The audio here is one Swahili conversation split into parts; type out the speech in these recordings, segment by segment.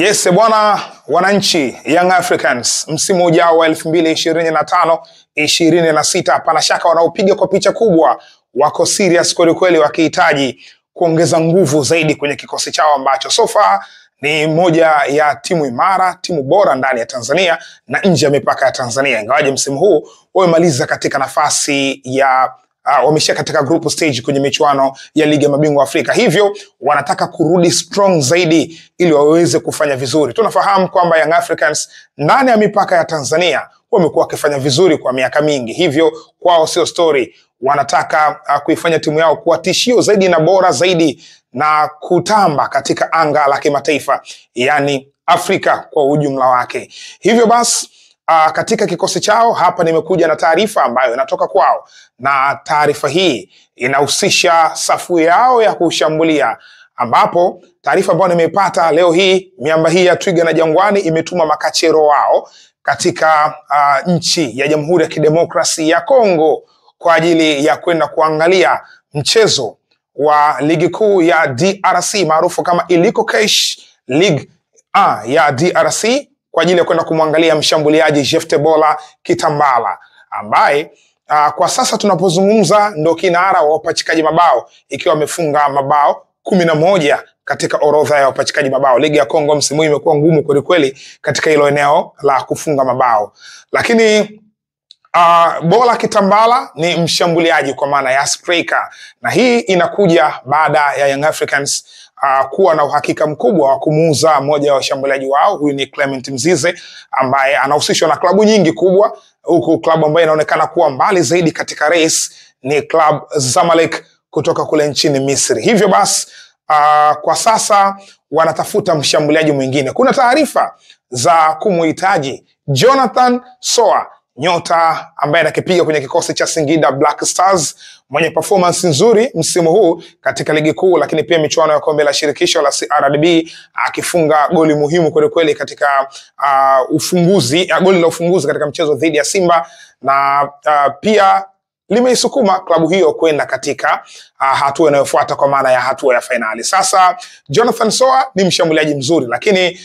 Yes bwana, wananchi Young Africans msimu ujao wa 2025-26 hapana shaka wanaopiga kwa picha kubwa, wako serious kweli kweli, wakihitaji kuongeza nguvu zaidi kwenye kikosi chao ambacho so far ni moja ya timu imara, timu bora ndani ya Tanzania na nje ya mipaka ya Tanzania. Ingawaje msimu huu wamemaliza katika nafasi ya wameshia katika group stage kwenye michuano ya ligi ya mabingwa Afrika. Hivyo wanataka kurudi strong zaidi ili waweze kufanya vizuri. Tunafahamu kwamba Young Africans ndani ya mipaka ya Tanzania wamekuwa wakifanya vizuri kwa miaka mingi. Hivyo kwao sio story. Wanataka kuifanya timu yao kuwa tishio zaidi na bora zaidi na kutamba katika anga la kimataifa, yani Afrika kwa ujumla wake. Hivyo basi katika kikosi chao hapa nimekuja na taarifa ambayo inatoka kwao, na taarifa hii inahusisha safu yao ya kushambulia, ambapo taarifa ambayo nimeipata leo hii, miamba hii ya Twiga na Jangwani imetuma makachero wao katika nchi ya Jamhuri ya Kidemokrasi ya Kongo kwa ajili ya kwenda kuangalia mchezo wa ligi kuu ya DRC maarufu kama Iliko Cash League ya DRC, kwa ajili ya kwenda kumwangalia mshambuliaji Jefte Bola Kitambala ambaye kwa sasa tunapozungumza ndo kinara wa wapachikaji mabao, ikiwa amefunga mabao 11 katika orodha ya wapachikaji mabao. Ligi ya Kongo msimu huu imekuwa ngumu kweli kweli katika hilo eneo la kufunga mabao, lakini Bola Kitambala ni mshambuliaji kwa maana ya striker, na hii inakuja baada ya Young Africans kuwa na uhakika mkubwa wa kumuuza mmoja wa washambuliaji wao. Huyu ni Clement Mzize ambaye anahusishwa na klabu nyingi kubwa, huku klabu ambayo inaonekana kuwa mbali zaidi katika race ni klabu Zamalek kutoka kule nchini Misri. Hivyo basi kwa sasa wanatafuta mshambuliaji mwingine. Kuna taarifa za kumuhitaji Jonathan Soa, nyota ambaye anakipiga kwenye kikosi cha Singida Black Stars, mwenye performance nzuri msimu huu katika ligi kuu, lakini pia michuano ya kombe la shirikisho la CRDB, akifunga goli muhimu kweli kweli katika goli la ufunguzi katika mchezo dhidi ya Simba, na pia limeisukuma klabu hiyo kwenda katika hatua inayofuata kwa maana ya hatua ya fainali. Sasa Jonathan Soa ni mshambuliaji mzuri, lakini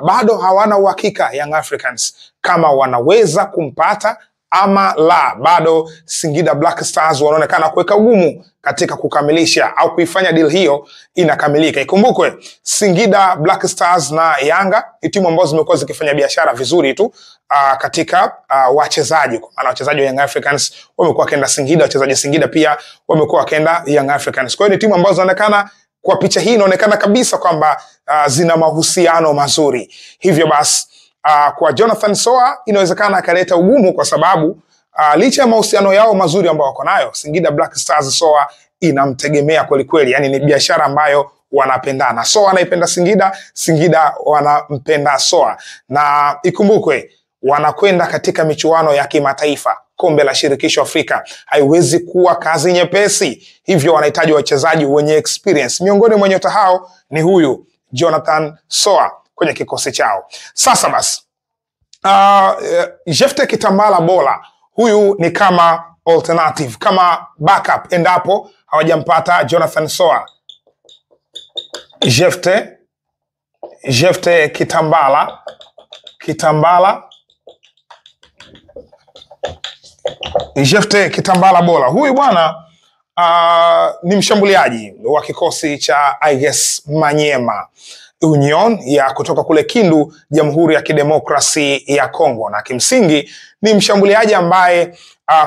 bado hawana uhakika Young Africans kama wanaweza kumpata ama la. Bado Singida Black Stars wanaonekana kuweka ugumu katika kukamilisha au kuifanya deal hiyo inakamilika. Ikumbukwe Singida Black Stars na Yanga ni timu ambazo zimekuwa zikifanya biashara vizuri tu katika wachezaji, kwa maana wachezaji wa Young Africans wamekuwa wakienda Singida, wachezaji Singida pia wamekuwa wakienda Young Africans. Kwa hiyo ni timu ambazo zinaonekana, kwa picha hii inaonekana kabisa kwamba zina mahusiano mazuri. Hivyo basi kwa Jonathan Soa inawezekana akaleta ugumu, kwa sababu licha ya mahusiano yao mazuri ambao wako nayo Singida Black Stars, Soa inamtegemea kweli kweli, yani ni biashara ambayo wanapendana. Soa anaipenda Singida, Singida wanampenda Soa, na ikumbukwe wanakwenda katika michuano ya kimataifa, kombe la shirikisho Afrika. Haiwezi kuwa kazi nyepesi, hivyo wanahitaji wachezaji wenye experience. Miongoni mwa nyota hao ni huyu Jonathan Soa kwenye kikosi chao. Sasa basi Jefte Kitambala Bola, huyu ni kama alternative, kama backup endapo hawajampata Jonathan Soa. Jefte Kitambala Bola, huyu bwana ni mshambuliaji wa kikosi cha Manyema Union ya kutoka kule Kindu, Jamhuri ya Kidemokrasi ya Kongo, na kimsingi ni mshambuliaji ambaye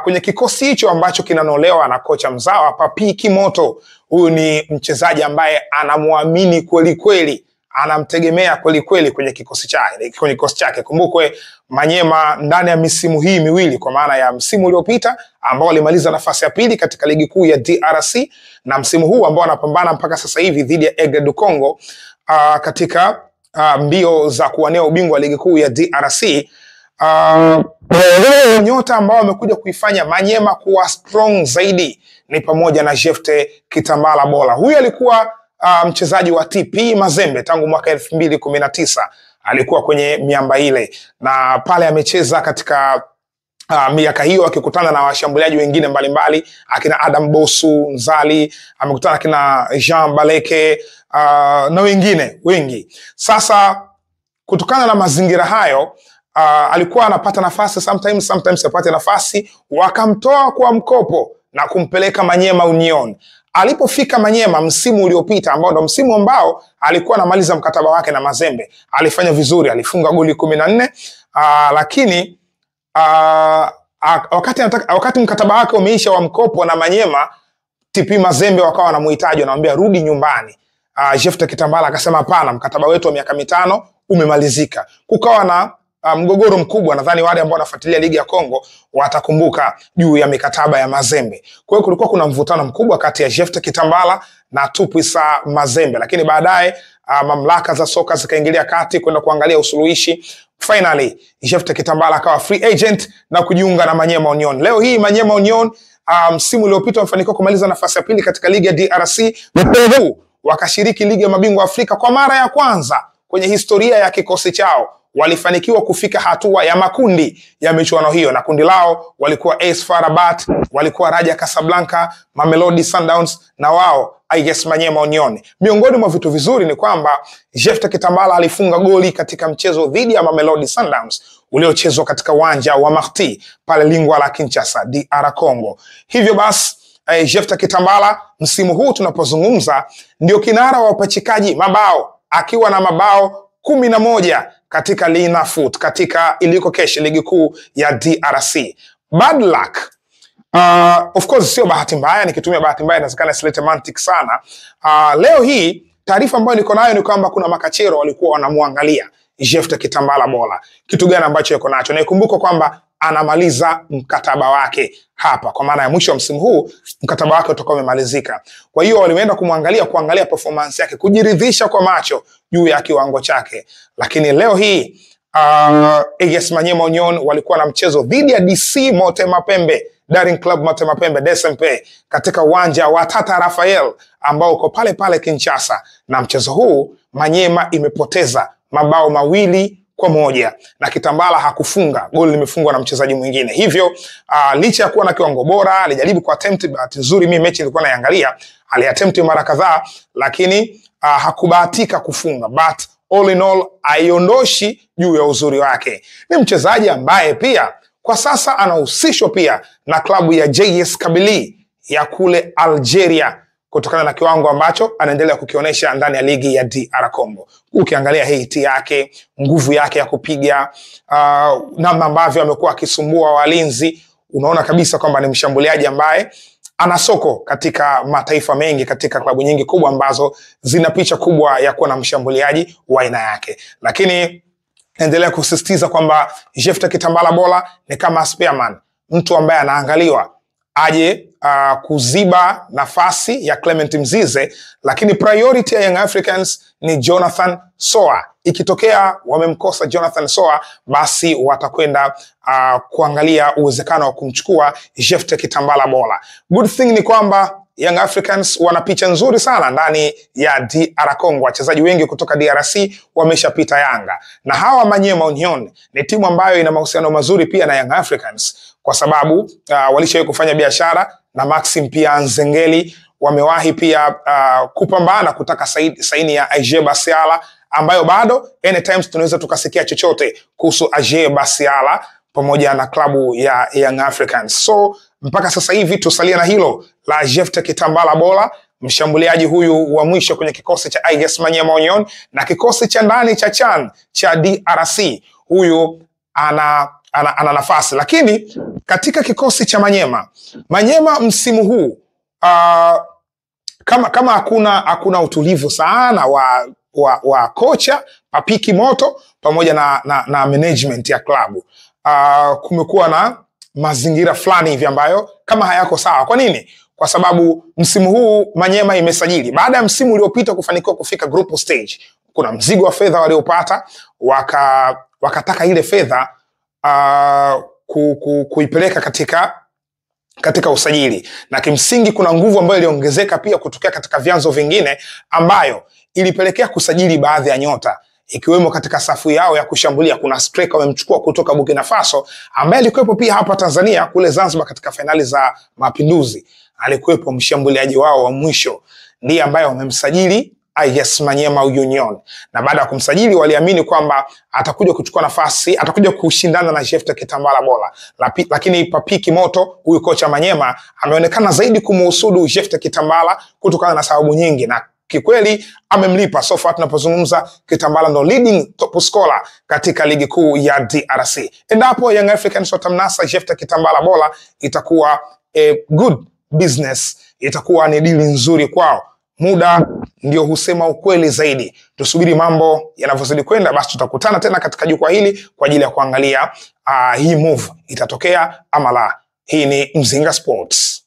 kwenye kikosi hicho ambacho kinanolewa na kocha mzawa Papi Kimoto, huyu ni mchezaji ambaye anamuamini kweli kweli, anamtegemea kweli kweli kwenye kikosi chake. Kumbukwe Manyema ndani ya misimu hii miwili, kwa maana ya msimu uliopita ambao alimaliza nafasi ya pili katika ligi kuu ya DRC, na msimu huu ambao anapambana mpaka sasa hivi dhidi ya Aigle du Congo katika mbio za kuwania ubingwa wa ligi kuu ya DRC. Nyota ambao wamekuja kuifanya Manyema kuwa strong zaidi ni pamoja na Jefte Kitambala Bola. Huyu alikuwa mchezaji wa TP Mazembe tangu mwaka 2019, alikuwa kwenye miamba ile, na pale amecheza katika miaka hiyo akikutana na washambuliaji wengine mbalimbali, akina Adam Bosu Nzali, amekutana akina Jean Baleke na wengine wengi. Sasa kutokana na mazingira hayo alikuwa anapata nafasi sometimes apate nafasi, wakamtoa kwa mkopo na kumpeleka Manyema Union. Alipofika Manyema msimu uliopita, ambao ndo msimu ambao alikuwa anamaliza mkataba wake na Mazembe, alifanya vizuri, alifunga goli 14, lakini wakati mkataba wake umeisha wa mkopo na Manyema, TP Mazembe wakawa wanamuhitaji, wanamwambia rudi nyumbani. Jefte Kitambala akasema hapana, mkataba wetu wa miaka 5 umemalizika. Kukawa na mgogoro mkubwa, nadhani wale ambao wanafuatilia ligi ya Kongo watakumbuka juu ya mikataba ya Mazembe. Kwa hiyo kulikuwa kuna mvutano mkubwa kati ya Jefte Kitambala na Tupuisa Mazembe, lakini baadaye mamlaka za soka zikaingilia kati kwenda kuangalia usuluhishi. Finally Jefte Kitambala akawa free agent na kujiunga na Manyema Union. Leo hii Manyema Union msimu uliopita wamefanikiwa kumaliza nafasi ya pili katika ligi ya DRC. Huu wakashiriki ligi ya mabingwa Afrika kwa mara ya kwanza kwenye historia ya kikosi chao. Walifanikiwa kufika hatua ya makundi ya michuano hiyo, na kundi lao walikuwa AS FAR Rabat, walikuwa Raja Casablanca, Mamelodi Sundowns na wao AS Manyema Union. Miongoni mwa vitu vizuri ni kwamba Jefte Kitambala alifunga goli katika mchezo dhidi ya Mamelodi Sundowns uliochezwa katika uwanja wa Marti pale Lingua la Kinshasa, DR Congo. Hivyo basi Jefte Kitambala msimu huu tunapozungumza ndio kinara wa upachikaji mabao akiwa na mabao 11 katika Lina Foot katika iliko kesho ligi kuu ya DRC. Bad luck. Of course sio bahati mbaya, nikitumia bahati mbaya inawezekana silete mantiki sana. Leo hii taarifa ambayo niko nayo ni kwamba kuna makachero walikuwa wanamuangalia Jefte Kitambala Bola. Kitu gani ambacho yuko nacho? Na ikumbuke kwamba anamaliza mkataba wake hapa, kwa maana ya mwisho wa msimu huu mkataba wake utakuwa umemalizika. Kwa hiyo walienda kuangalia performance yake, kujiridhisha kwa macho juu ya kiwango chake. Lakini leo hii AS Manyema Union walikuwa na mchezo dhidi ya DC Motema Pembe, Daring Club Motema Pembe DSMP, katika uwanja wa Tata Rafael ambao uko pale pale Kinshasa, na mchezo huu Manyema imepoteza mabao 2-1 na Kitambala hakufunga, goli limefungwa na mchezaji mwingine. Hivyo licha ya kuwa na kiwango bora, alijaribu ku attempt, bahati nzuri mimi mechi nilikuwa naiangalia, aliattempt mara kadhaa lakini hakubahatika kufunga, but all in all haiondoshi juu ya uzuri wake. Ni mchezaji ambaye pia kwa sasa anahusishwa pia na klabu ya JS Kabylie ya kule Algeria, kutokana na kiwango ambacho anaendelea kukionyesha ndani ya ligi ya DR Congo. Ukiangalia hiti yake, nguvu yake ya kupiga, namna ambavyo amekuwa akisumbua walinzi, unaona kabisa kwamba ni mshambuliaji ambaye ana soko katika mataifa mengi, katika klabu nyingi kubwa ambazo zina picha kubwa ya kuwa na mshambuliaji wa aina yake. Lakini endelea kusisitiza kwamba Jefte Kitambala Bola ni kama spearman, mtu ambaye anaangaliwa aje kuziba nafasi ya Clement Mzize, lakini priority ya Young Africans ni Jonathan Soa. Ikitokea wamemkosa Jonathan Soa, basi watakwenda kuangalia uwezekano wa kumchukua Jefte Kitambala Bola. Good thing ni kwamba Young Africans wana picha nzuri sana ndani ya DR Congo. Wachezaji wengi kutoka DRC wameshapita Yanga, na hawa Manyema Union ni timu ambayo ina mahusiano mazuri pia na Young Africans, kwa sababu walishawahi kufanya biashara na Maxim pia Nzengeli. Wamewahi pia kupambana kutaka saini ya Aje Basiala, ambayo bado anytime tunaweza tukasikia chochote kuhusu Aje Basiala pamoja na klabu ya Young Africans. So mpaka sasa hivi tusalia na hilo la Jefte Kitambala Bola, mshambuliaji huyu wa mwisho kwenye kikosi cha AS Manyema Union na kikosi cha ndani cha CHAN cha DRC. Huyu ana nafasi, lakini katika kikosi cha Manyema msimu huu kama hakuna utulivu sana wa kocha Papiki Moto pamoja na management ya klabu. Kumekuwa na mazingira fulani hivi ambayo kama hayako sawa. Kwa nini? Kwa sababu msimu huu Manyema imesajili baada ya msimu uliopita kufanikiwa kufika group stage. Kuna mzigo wa fedha waliopata, wakataka ile fedha kuipeleka katika usajili, na kimsingi kuna nguvu ambayo iliongezeka pia kutokea katika vyanzo vingine ambayo ilipelekea kusajili baadhi ya nyota, ikiwemo katika safu yao ya kushambulia. Kuna striker wamemchukua kutoka Burkina Faso ambaye alikuwepo pia hapa Tanzania kule Zanzibar katika finali za Mapinduzi. Alikuwepo mshambuliaji wao wa mwisho, ndiye ambaye wamemsajili AS Maniema Union, na baada ya kumsajili waliamini kwamba atakuja kuchukua nafasi, atakuja kushindana na Jephte Kitambala Bola. Lakini Papi Kimoto, huyu kocha Maniema, ameonekana zaidi kumuhusudu Jephte Kitambala kutokana na sababu nyingi, na kikweli amemlipa. So far tunapozungumza, Kitambala ndo leading top scorer katika ligi kuu ya DRC. Endapo Young Africans watamnasa Jephte Kitambala Bola, itakuwa a good business, itakuwa ni deal nzuri kwao. Muda ndio husema ukweli zaidi. Tusubiri mambo yanavyozidi kwenda, basi tutakutana tena katika jukwaa hili kwa ajili ya kuangalia hii move itatokea ama la. Hii ni Mzinga Sports.